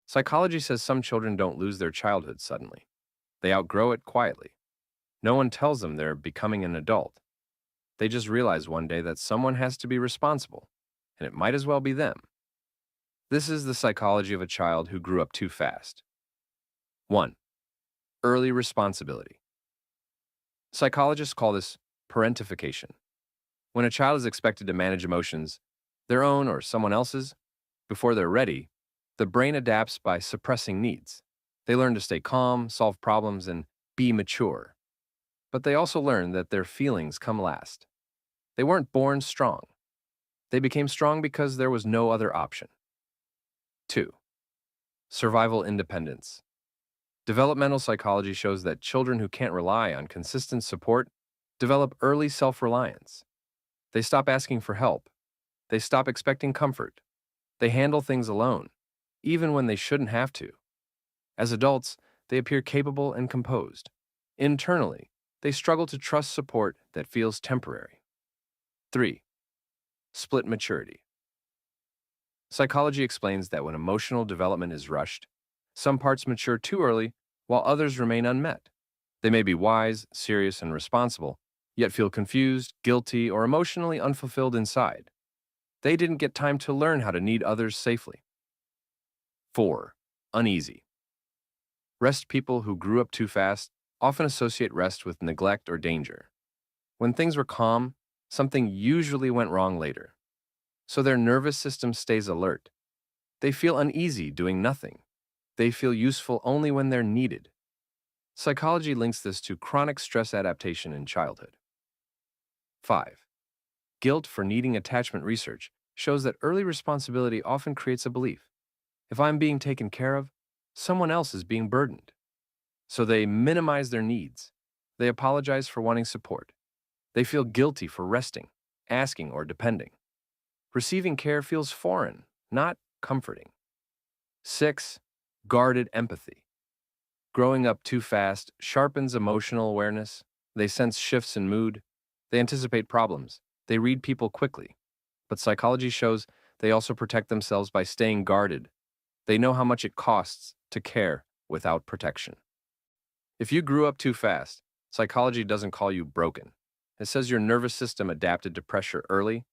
Psychology says some children don't lose their childhood suddenly. They outgrow it quietly. No one tells them they're becoming an adult. They just realize one day that someone has to be responsible, and it might as well be them. This is the psychology of a child who grew up too fast. 1. Early responsibility. Psychologists call this parentification. When a child is expected to manage emotions, their own or someone else's, before they're ready, the brain adapts by suppressing needs. They learn to stay calm, solve problems, and be mature. But they also learn that their feelings come last. They weren't born strong. They became strong because there was no other option. 2. Survival independence. Developmental psychology shows that children who can't rely on consistent support develop early self-reliance. They stop asking for help. They stop expecting comfort. They handle things alone, even when they shouldn't have to. As adults, they appear capable and composed. Internally, they struggle to trust support that feels temporary. 3. Split maturity. Psychology explains that when emotional development is rushed, some parts mature too early while others remain unmet. They may be wise, serious, and responsible, yet feel confused, guilty, or emotionally unfulfilled inside. They didn't get time to learn how to need others safely. 4. Uneasy. Rest people who grew up too fast often associate rest with neglect or danger. When things were calm, something usually went wrong later. So their nervous system stays alert. They feel uneasy doing nothing. They feel useful only when they're needed. Psychology links this to chronic stress adaptation in childhood. 5. Guilt for needing attachment research shows that early responsibility often creates a belief. If I'm being taken care of, someone else is being burdened. So they minimize their needs. They apologize for wanting support. They feel guilty for resting, asking, or depending. Receiving care feels foreign, not comforting. 6. Guarded empathy. Growing up too fast sharpens emotional awareness. They sense shifts in mood. They anticipate problems. They read people quickly. But psychology shows they also protect themselves by staying guarded. They know how much it costs to care without protection. If you grew up too fast, psychology doesn't call you broken. It says your nervous system adapted to pressure early.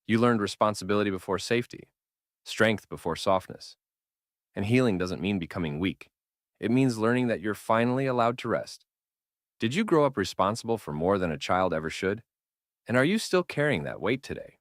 You learned responsibility before safety, strength before softness. And healing doesn't mean becoming weak. It means learning that you're finally allowed to rest. Did you grow up responsible for more than a child ever should? And are you still carrying that weight today?